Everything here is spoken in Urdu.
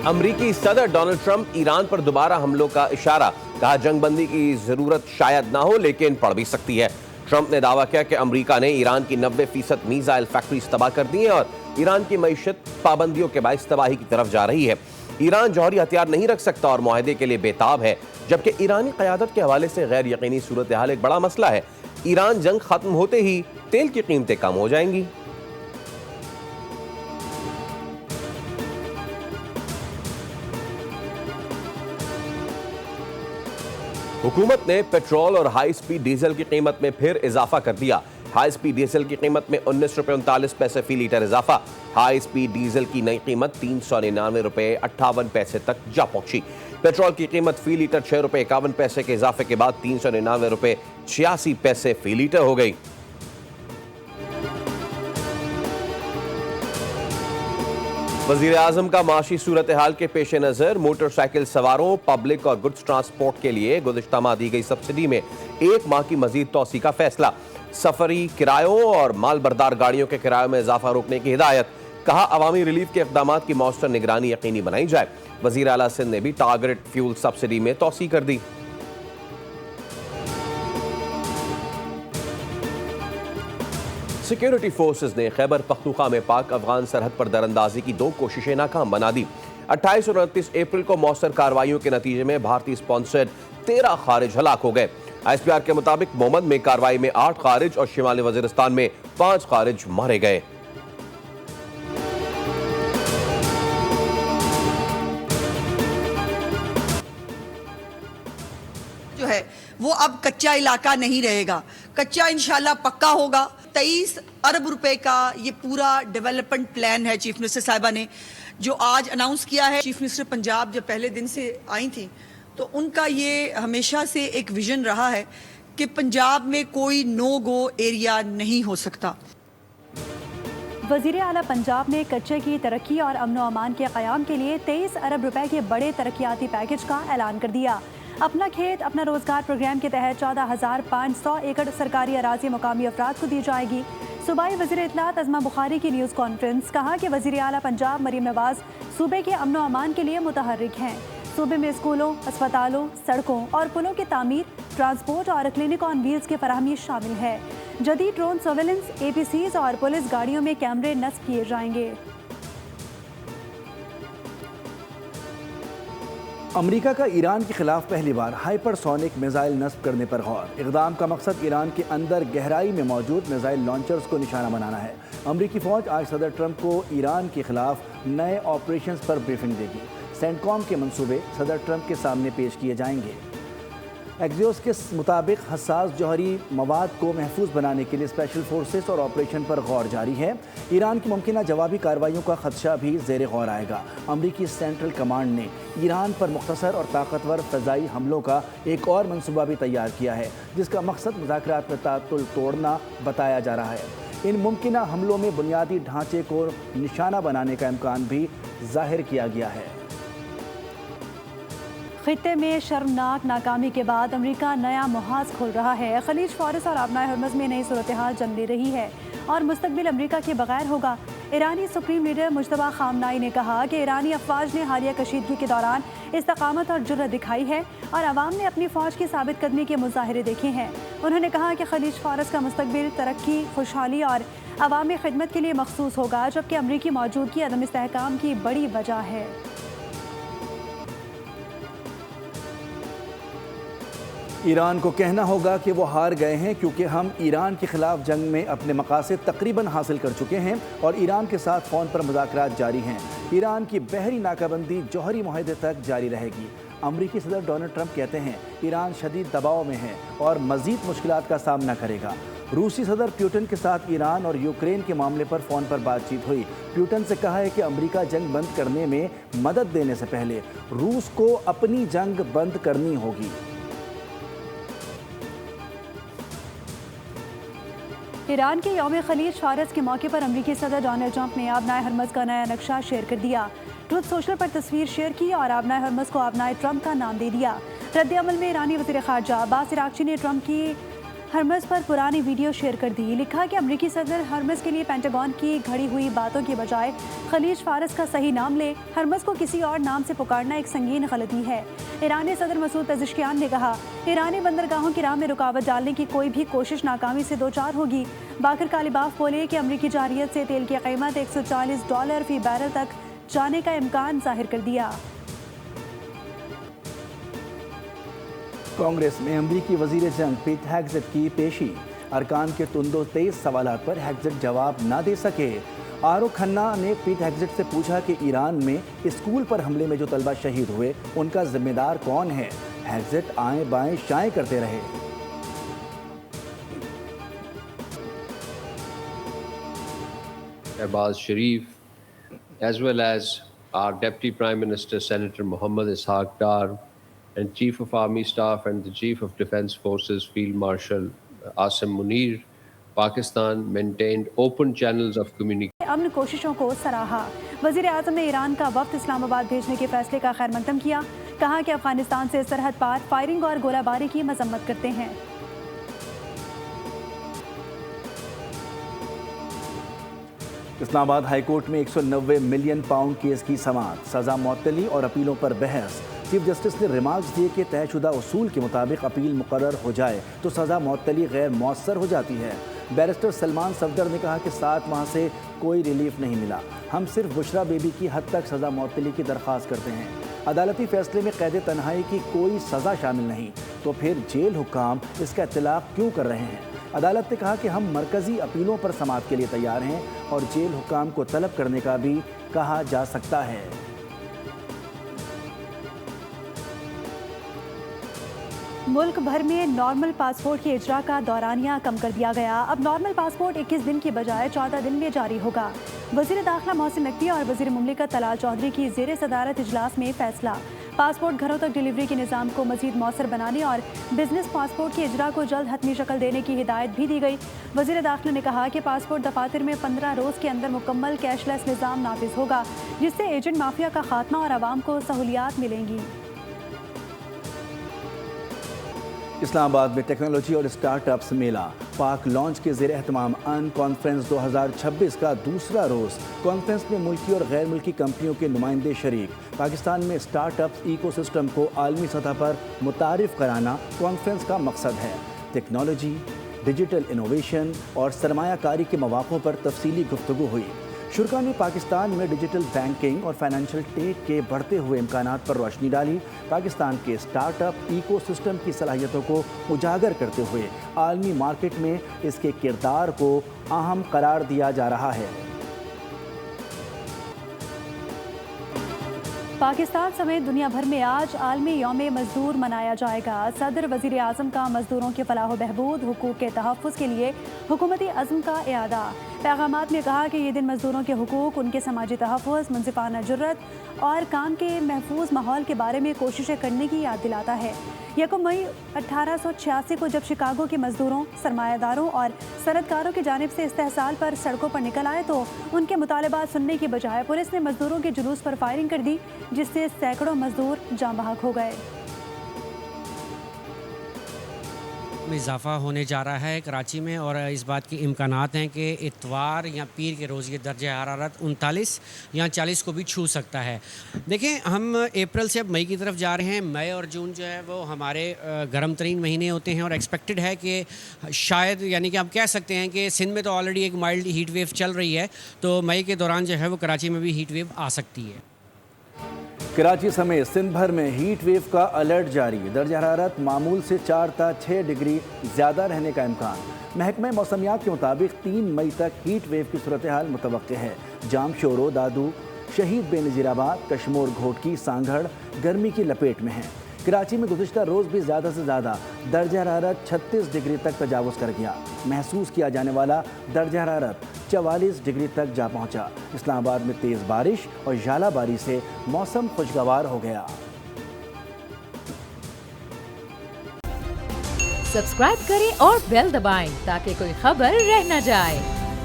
امریکی صدر ڈونلڈ ٹرمپ ایران پر دوبارہ حملوں کا اشارہ، کہا جنگ بندی کی ضرورت شاید نہ ہو لیکن پڑ بھی سکتی ہے۔ ٹرمپ نے دعویٰ کیا کہ امریکہ نے ایران کی 90% میزائل فیکٹریز تباہ کر دی ہیں اور ایران کی معیشت پابندیوں کے باعث تباہی کی طرف جا رہی ہے۔ ایران جوہری ہتھیار نہیں رکھ سکتا اور معاہدے کے لیے بےتاب ہے، جبکہ ایرانی قیادت کے حوالے سے غیر یقینی صورتحال ایک بڑا مسئلہ ہے۔ ایران جنگ ختم ہوتے ہی تیل کی قیمتیں کم ہو جائیں گی۔ حکومت نے پیٹرول اور ہائی سپیڈ ڈیزل کی قیمت میں پھر اضافہ کر دیا۔ ہائی سپیڈ ڈیزل کی قیمت میں 19.39 روپے فی لیٹر اضافہ۔ ہائی سپیڈ ڈیزل کی نئی قیمت 399 روپے 58 پیسے تک جا پہنچی۔ پیٹرول کی قیمت فی لیٹر 6 روپے 51 پیسے کے اضافے کے بعد 399 روپے 86 پیسے فی لیٹر ہو گئی۔ وزیر اعظم کا معاشی صورتحال کے پیش نظر موٹر سائیکل سواروں، پبلک اور گڈز ٹرانسپورٹ کے لیے گزشتہ ماہ دی گئی سبسڈی میں 1 ماہ کی مزید توسیع کا فیصلہ۔ سفری کرایوں اور مال بردار گاڑیوں کے کرایوں میں اضافہ روکنے کی ہدایت، کہا عوامی ریلیف کے اقدامات کی مؤثر نگرانی یقینی بنائی جائے۔ وزیر اعلیٰ سندھ نے بھی ٹارگٹ فیول سبسڈی میں توسیع کر دی۔ سیکیورٹی فورسز نے خیبر پختونخوا میں پاک افغان سرحد پر دراندازی کی 2 کوششیں ناکام بنا دی۔ 28 اور 29 اپریل کو مؤثر کارروائیوں کے نتیجے میں بھارتی اسپانسرڈ 13 خارج ہلاک ہو گئے۔ ISPR کے مطابق مومند میں کارروائی میں 8 خارج اور شمالی وزیرستان میں 5 خارج مارے گئے۔ جو ہے وہ اب کچا علاقہ نہیں رہے گا، کچا انشاءاللہ پکا ہوگا۔ 23 ارب روپے کا یہ پورا ڈیولپمنٹ پلان ہے چیف منسٹر صاحبہ نے جو آج اناؤنس کیا ہے۔ چیف منسٹر پنجاب جب پہلے دن سے آئی تھیں تو ان کا یہ ہمیشہ سے ایک ویژن رہا ہے کہ پنجاب میں کوئی نو گو ایریا نہیں ہو سکتا۔ وزیر اعلیٰ پنجاب نے کچے کی ترقی اور امن و امان کے قیام کے لیے 23 ارب روپے کے بڑے ترقیاتی پیکج کا اعلان کر دیا۔ اپنا کھیت اپنا روزگار پروگرام کے تحت 14,500 ایکڑ سرکاری اراضی مقامی افراد کو دی جائے گی۔ صوبائی وزیر اطلاعات عظمہ بخاری کی نیوز کانفرنس، کہا کہ وزیر اعلیٰ پنجاب مریم نواز صوبے کے امن و امان کے لیے متحرک ہیں۔ صوبے میں اسکولوں، اسپتالوں، سڑکوں اور پلوں کی تعمیر، ٹرانسپورٹ اور کلینک آن ویلز کی فراہمی شامل ہے۔ جدید ڈرون سرویلنس، APCs اور پولیس گاڑیوں میں کیمرے نصب کیے جائیں گے۔ امریکہ کا ایران کے خلاف پہلی بار ہائپر سونک میزائل نصب کرنے پر غور۔ اقدام کا مقصد ایران کے اندر گہرائی میں موجود میزائل لانچرز کو نشانہ بنانا ہے۔ امریکی فوج آج صدر ٹرمپ کو ایران کے خلاف نئے آپریشنز پر بریفنگ دے گی۔ سینٹ کام کے منصوبے صدر ٹرمپ کے سامنے پیش کیے جائیں گے۔ ایکزیوس کے مطابق حساس جوہری مواد کو محفوظ بنانے کے لیے اسپیشل فورسز اور آپریشن پر غور جاری ہے۔ ایران کی ممکنہ جوابی کارروائیوں کا خدشہ بھی زیر غور آئے گا۔ امریکی سینٹرل کمانڈ نے ایران پر مختصر اور طاقتور فضائی حملوں کا ایک اور منصوبہ بھی تیار کیا ہے، جس کا مقصد مذاکرات میں تعطل توڑنا بتایا جا رہا ہے۔ ان ممکنہ حملوں میں بنیادی ڈھانچے کو نشانہ بنانے کا امکان بھی ظاہر کیا گیا ہے۔ خطے میں شرمناک ناکامی کے بعد امریکہ نیا محاذ کھول رہا ہے۔ خلیج فارس اور آبنائے ہرمز میں نئی صورتحال جنم لے رہی ہے اور مستقبل امریکہ کے بغیر ہوگا۔ ایرانی سپریم لیڈر مجتبیٰ خامنائی نے کہا کہ ایرانی افواج نے حالیہ کشیدگی کے دوران استقامت اور جرأت دکھائی ہے اور عوام نے اپنی فوج کی ثابت قدمی کے مظاہرے دیکھے ہیں۔ انہوں نے کہا کہ خلیج فارس کا مستقبل ترقی، خوشحالی اور عوامی خدمت کے لیے مخصوص ہوگا، جبکہ امریکی موجودگی عدم استحکام کی بڑی وجہ ہے۔ ایران کو کہنا ہوگا کہ وہ ہار گئے ہیں، کیونکہ ہم ایران کے خلاف جنگ میں اپنے مقاصد تقریباً حاصل کر چکے ہیں اور ایران کے ساتھ فون پر مذاکرات جاری ہیں۔ ایران کی بحری ناکہ بندی جوہری معاہدے تک جاری رہے گی۔ امریکی صدر ڈونلڈ ٹرمپ کہتے ہیں ایران شدید دباؤ میں ہے اور مزید مشکلات کا سامنا کرے گا۔ روسی صدر پیوٹن کے ساتھ ایران اور یوکرین کے معاملے پر فون پر بات چیت ہوئی۔ پیوٹن سے کہا ہے کہ امریکہ جنگ بند کرنے میں مدد دینے سے پہلے روس کو اپنی جنگ بند کرنی ہوگی۔ ایران کے یوم خلیج فارس کے موقع پر امریکی صدر ڈونلڈ ٹرمپ نے آبنائے ہرمز کا نیا نقشہ شیئر کر دیا۔ ٹروتھ سوشل پر تصویر شیئر کی اور آبنائے ہرمز کو آبنائے ٹرمپ کا نام دے دیا۔ رد عمل میں ایرانی وزیر خارجہ عباس عراقچی نے ٹرمپ کی ہرمز پر پرانی ویڈیو شیئر کر دی. لکھا کہ امریکی صدر ہرمز کے لیے پینٹاگون کی گھڑی ہوئی باتوں کی بجائے خلیج فارس کا صحیح نام لے. ہرمز کو کسی اور نام سے پکارنا ایک سنگین غلطی ہے. ایرانی صدر مسعود پزشکیان نے کہا ایرانی بندرگاہوں کی راہ میں رکاوٹ ڈالنے کی کوئی بھی کوشش ناکامی سے دوچار ہوگی. باقر کالیباف بولے کہ امریکی جارحیت سے تیل کی قیمت $140 فی بیرل تک جانے کا امکان ظاہر کر دیا. کانگریس میں امریکی وزیر جنگ پیٹ ہیگزٹ کی پیشی. ارکان کے تندو 23 سوالات پر ہیگزٹ جواب نہ دے سکے. آرو کھنہ نے پیٹ ہیگزٹ سے پوچھا کہ ایران میں اسکول پر حملے میں جو طلبہ شہید ہوئے ان کا ذمہ دار کون ہے. ہیگزٹ آئیں بائیں شائیں کرتے رہے. Shehbaz Sharif, as well as our Deputy Prime Minister Senator Mohammad Ishaq Dar and Chief of Army Staff and the Chief of Defence Forces Field Marshal Asim Munir, Pakistan maintained open channels of communication. امن کوششوں کو سراہا. وزیر اعظم نے ایران کا وفد اسلام آباد بھیجنے کے فیصلے کا خیر مقدم کیا. کہا کہ افغانستان سے سرحد پار فائرنگ اور گولہ باری کی مذمت کرتے ہیں. اسلام آباد ہائی کورٹ میں 190 ملین پاؤنڈ کیس کی سماعت. سزا معطلی اور اپیلوں پر بحث. چیف جسٹس نے ریمارکس دیے کہ طے شدہ اصول کے مطابق اپیل مقرر ہو جائے تو سزا معطلی غیر مؤثر ہو جاتی ہے. بیرسٹر سلمان صفدر نے کہا کہ 7 ماہ سے کوئی ریلیف نہیں ملا. ہم صرف بشرا بیبی کی حد تک سزا معطلی کی درخواست کرتے ہیں. عدالتی فیصلے میں قید تنہائی کی کوئی سزا شامل نہیں تو پھر جیل حکام اس کا اطلاق کیوں کر رہے ہیں. عدالت نے کہا کہ ہم مرکزی اپیلوں پر سماعت کے لیے تیار ہیں اور جیل حکام کو طلب کرنے کا بھی کہا جا سکتا ہے. ملک بھر میں نارمل پاسپورٹ کے اجرا کا دورانیہ کم کر دیا گیا. اب نارمل پاسپورٹ 21 دن کی بجائے 14 دن میں جاری ہوگا. وزیر داخلہ محسن نقوی اور وزیر مملکت طلال چودھری کی زیر صدارت اجلاس میں فیصلہ. پاسپورٹ گھروں تک ڈیلیوری کے نظام کو مزید مؤثر بنانے اور بزنس پاسپورٹ کے اجرا کو جلد حتمی شکل دینے کی ہدایت بھی دی گئی. وزیر داخلہ نے کہا کہ پاسپورٹ دفاتر میں 15 روز کے اندر مکمل کیش لیس نظام نافذ ہوگا جس سے ایجنٹ مافیا کا خاتمہ اور عوام کو سہولیات ملیں گی. اسلام آباد میں ٹیکنالوجی اور اسٹارٹ اپس میلہ. پاک لانچ کے زیر اہتمام ان کانفرنس 2026 کا دوسرا روز. کانفرنس میں ملکی اور غیر ملکی کمپنیوں کے نمائندے شریک. پاکستان میں اسٹارٹ اپس ایکو سسٹم کو عالمی سطح پر متعارف کرانا کانفرنس کا مقصد ہے. ٹیکنالوجی، ڈیجیٹل انوویشن اور سرمایہ کاری کے مواقع پر تفصیلی گفتگو ہوئی. شرکا نے پاکستان میں ڈیجیٹل بینکنگ اور فائنینشل ٹیک کے بڑھتے ہوئے امکانات پر روشنی ڈالی. پاکستان کے اسٹارٹ اپ ایکو سسٹم کی صلاحیتوں کو اجاگر کرتے ہوئے عالمی مارکیٹ میں اس کے کردار کو اہم قرار دیا جا رہا ہے. پاکستان سمیت دنیا بھر میں آج عالمی یوم مزدور منایا جائے گا. صدر وزیر اعظم کا مزدوروں کے فلاح و بہبود، حقوق کے تحفظ کے لیے حکومتی عزم کا اعادہ. پیغامات میں کہا کہ یہ دن مزدوروں کے حقوق، ان کے سماجی تحفظ، منصفانہ جرت اور کام کے محفوظ ماحول کے بارے میں کوششیں کرنے کی یاد دلاتا ہے. 1 مئی 1886 کو جب شکاگو کے مزدوروں، سرمایہ داروں اور صنعت کاروں کی جانب سے استحصال پر سڑکوں پر نکل آئے تو ان کے مطالبات سننے کی بجائے پولیس نے مزدوروں کے جلوس پر فائرنگ کر دی جس سے سینکڑوں مزدور جاں بحق ہو گئے. میں اضافہ ہونے جا رہا ہے کراچی میں اور اس بات کے امکانات ہیں کہ اتوار یا پیر کے روز یہ درجہ حرارت 39 یا 40 کو بھی چھو سکتا ہے. دیکھیں ہم اپریل سے اب مئی کی طرف جا رہے ہیں. مئی اور جون جو ہے وہ ہمارے گرم ترین مہینے ہوتے ہیں اور ایکسپیکٹڈ ہے کہ شاید یعنی کہ آپ کہہ سکتے ہیں کہ سندھ میں تو آلریڈی ایک مائلڈ ہیٹ ویو چل رہی ہے تو مئی کے دوران جو ہے وہ کراچی میں بھی ہیٹ ویو آ سکتی ہے. کراچی سمیت سندھ بھر میں ہیٹ ویو کا الرٹ جاری. درجہ حرارت معمول سے 4 تا 6 ڈگری زیادہ رہنے کا امکان. محکمہ موسمیات کے مطابق 3 مئی تک ہیٹ ویو کی صورتحال متوقع ہے. جام شورو، دادو، شہید بے نظیر آباد، کشمور گھوٹکی، سانگھڑ گرمی کی لپیٹ میں ہیں. کراچی میں گزشتہ روز بھی زیادہ سے زیادہ درجہ حرارت 36 ڈگری تک تجاوز کر گیا. محسوس کیا جانے والا درجہ حرارت 44 ڈگری تک جا پہنچا. اسلام آباد میں تیز بارش اور ژالہ باری سے موسم خوشگوار ہو گیا. سبسکرائب کریں اور بیل دبائیں تاکہ کوئی خبر رہ نہ جائے.